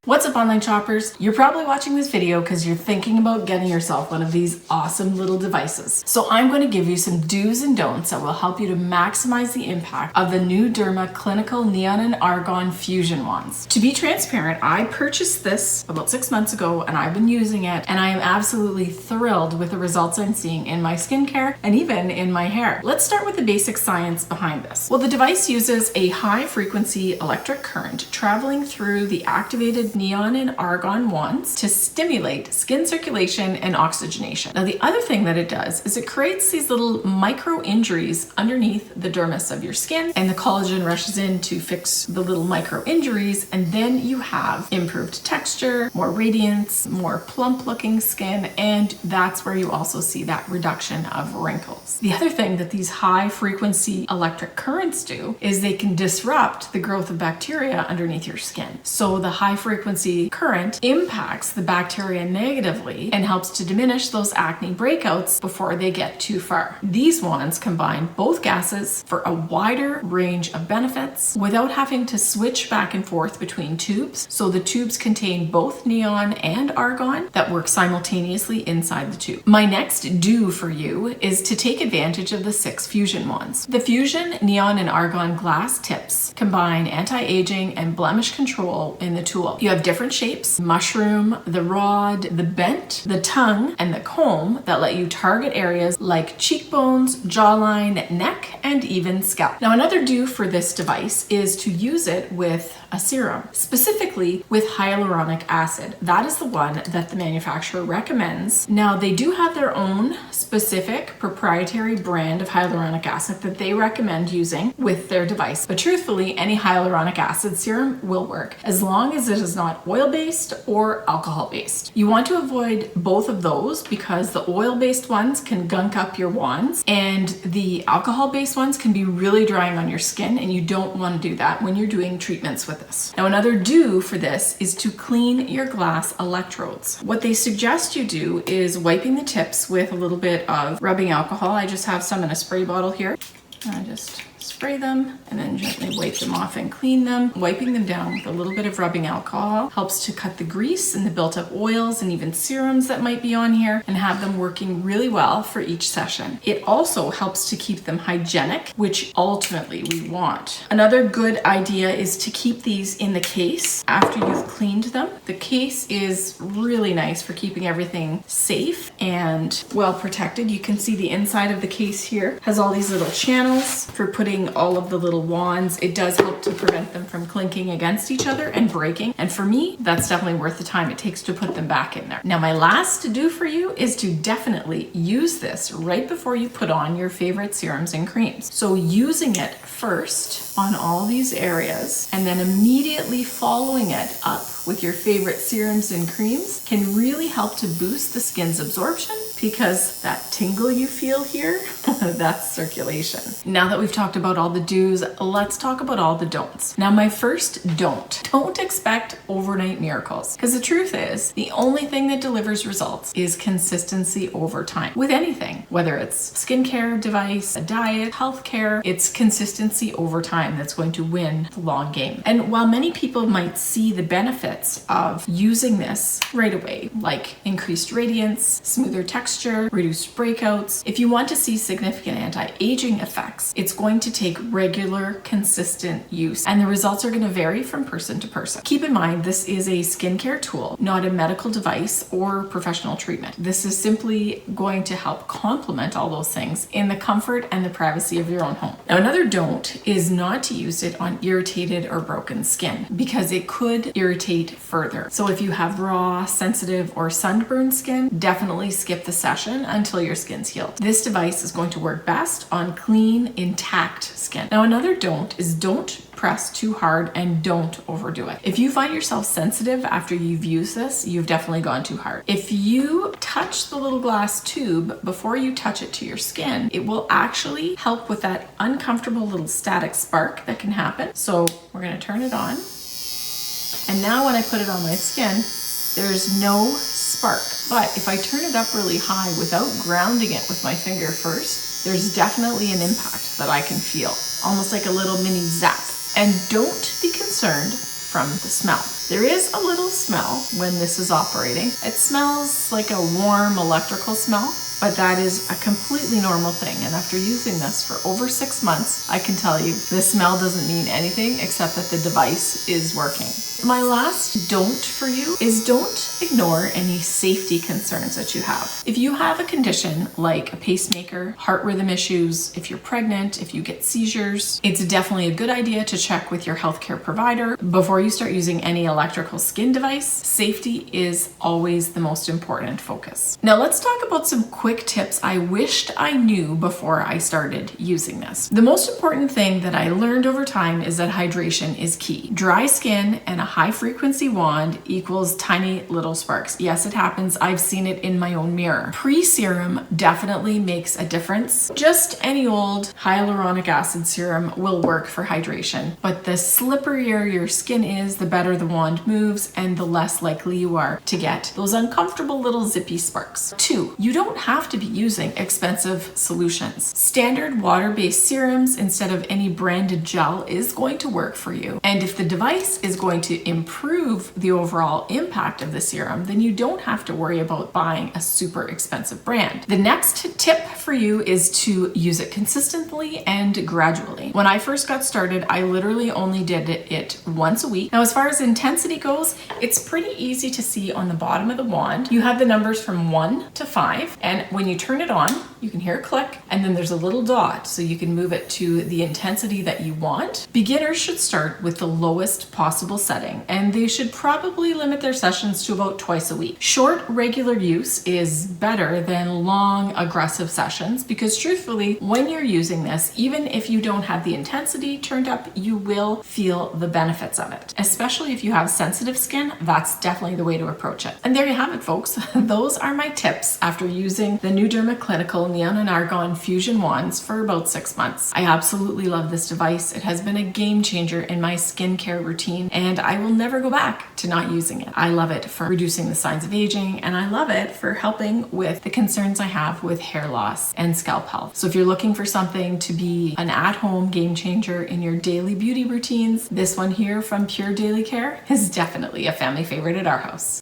What's up, online shoppers? You're probably watching this video because you're thinking about getting yourself one of these awesome little devices. So I'm going to give you some do's and don'ts that will help you to maximize the impact of the NuDerma Clinical Neon and Argon Fusion Wands. To be transparent, I purchased this about 6 months ago and I've been using it, and I am absolutely thrilled with the results I'm seeing in my skincare and even in my hair. Let's start with the basic science behind this. Well, the device uses a high frequency electric current traveling through the activated neon and argon wands to stimulate skin circulation and oxygenation. Now, the other thing that it does is it creates these little micro injuries underneath the dermis of your skin, and the collagen rushes in to fix the little micro injuries, and then you have improved texture, more radiance, more plump looking skin, and that's where you also see that reduction of wrinkles. The other thing that these high frequency electric currents do is they can disrupt the growth of bacteria underneath your skin. So the high frequency current impacts the bacteria negatively and helps to diminish those acne breakouts before they get too far. These wands combine both gases for a wider range of benefits without having to switch back and forth between tubes. So the tubes contain both neon and argon that work simultaneously inside the tube. My next do for you is to take advantage of the 6 fusion wands. The fusion neon and argon glass tips combine anti-aging and blemish control in the tool. You have different shapes: mushroom, the rod, the bent, the tongue, and the comb that let you target areas like cheekbones, jawline, neck, and even scalp. Now, another do for this device is to use it with a serum, specifically with hyaluronic acid. That is the one that the manufacturer recommends. Now, they do have their own specific proprietary brand of hyaluronic acid that they recommend using with their device, but truthfully, any hyaluronic acid serum will work as long as it is not oil-based or alcohol-based. You want to avoid both of those because the oil-based ones can gunk up your wands and the alcohol-based ones can be really drying on your skin, and you don't want to do that when you're doing treatments with this. Now, another do for this is to clean your glass electrodes. What they suggest you do is wiping the tips with a little bit of rubbing alcohol. I just have some in a spray bottle here. I just spray them and then gently wipe them off and clean them. Wiping them down with a little bit of rubbing alcohol helps to cut the grease and the built up oils and even serums that might be on here and have them working really well for each session. It also helps to keep them hygienic, which ultimately we want. Another good idea is to keep these in the case after you've cleaned them. The case is really nice for keeping everything safe and well protected. You can see the inside of the case here has all these little channels for putting all of the little wands. It does help to prevent them from clinking against each other and breaking. And for me, that's definitely worth the time it takes to put them back in there. Now, my last to do for you is to definitely use this right before you put on your favorite serums and creams. So using it first on all these areas and then immediately following it up with your favorite serums and creams can really help to boost the skin's absorption, because that tingle you feel here, that's circulation. Now that we've talked about all the do's, let's talk about all the don'ts. Now, my first don't expect overnight miracles, because the truth is the only thing that delivers results is consistency over time. With anything, whether it's skincare device, a diet, healthcare, it's consistency over time that's going to win the long game. And while many people might see the benefits of using this right away, like increased radiance, smoother texture, reduced breakouts, if you want to see significant anti-aging effects, it's going to take regular, consistent use, and the results are going to vary from person to person. Keep in mind, this is a skincare tool, not a medical device or professional treatment. This is simply going to help complement all those things in the comfort and the privacy of your own home. Now, another don't is not to use it on irritated or broken skin, because it could irritate further. So if you have raw, sensitive, or sunburned skin, definitely skip the session until your skin's healed. This device is going to work best on clean, intact skin. Now, another don't is don't press too hard and don't overdo it. If you find yourself sensitive after you've used this, you've definitely gone too hard. If you touch the little glass tube before you touch it to your skin, it will actually help with that uncomfortable little static spark that can happen. So we're going to turn it on. And now when I put it on my skin, there's no spark. But if I turn it up really high without grounding it with my finger first, there's definitely an impact that I can feel, almost like a little mini zap. And don't be concerned from the smell. There is a little smell when this is operating. It smells like a warm electrical smell, but that is a completely normal thing. And after using this for over 6 months, I can tell you the smell doesn't mean anything except that the device is working. My last don't for you is don't ignore any safety concerns that you have. If you have a condition like a pacemaker, heart rhythm issues, if you're pregnant, if you get seizures, it's definitely a good idea to check with your healthcare provider before you start using any electrical skin device. Safety is always the most important focus. Now let's talk about some quick tips I wished I knew before I started using this. The most important thing that I learned over time is that hydration is key. Dry skin and a high frequency wand equals tiny little sparks. Yes, it happens. I've seen it in my own mirror. Pre-serum definitely makes a difference. Just any old hyaluronic acid serum will work for hydration, but the slipperier your skin is, the better the wand moves and the less likely you are to get those uncomfortable little zippy sparks. 2, you don't have to be using expensive solutions. Standard water-based serums instead of any branded gel is going to work for you. And if the device is going to improve the overall impact of the serum, then you don't have to worry about buying a super expensive brand. The next tip for you is to use it consistently and gradually. When I first got started, I literally only did it once a week. Now, as far as intensity goes, it's pretty easy to see on the bottom of the wand. You have the numbers from 1 to 5, and when you turn it on, you can hear a click, and then there's a little dot, so you can move it to the intensity that you want. Beginners should start with the lowest possible setting, and they should probably limit their sessions to about twice a week. Short, regular use is better than long, aggressive sessions, because truthfully, when you're using this, even if you don't have the intensity turned up, you will feel the benefits of it. Especially if you have sensitive skin, that's definitely the way to approach it. And there you have it, folks. Those are my tips after using the NuDerma Clinical Neon+Argon Fusion wands for about 6 months. I absolutely love this device. It has been a game changer in my skincare routine, and I will never go back to not using it. I love it for reducing the signs of aging, and I love it for helping with the concerns I have with hair loss and scalp health. So if you're looking for something to be an at-home game changer in your daily beauty routines, this one here from Pure Daily Care is definitely a family favorite at our house.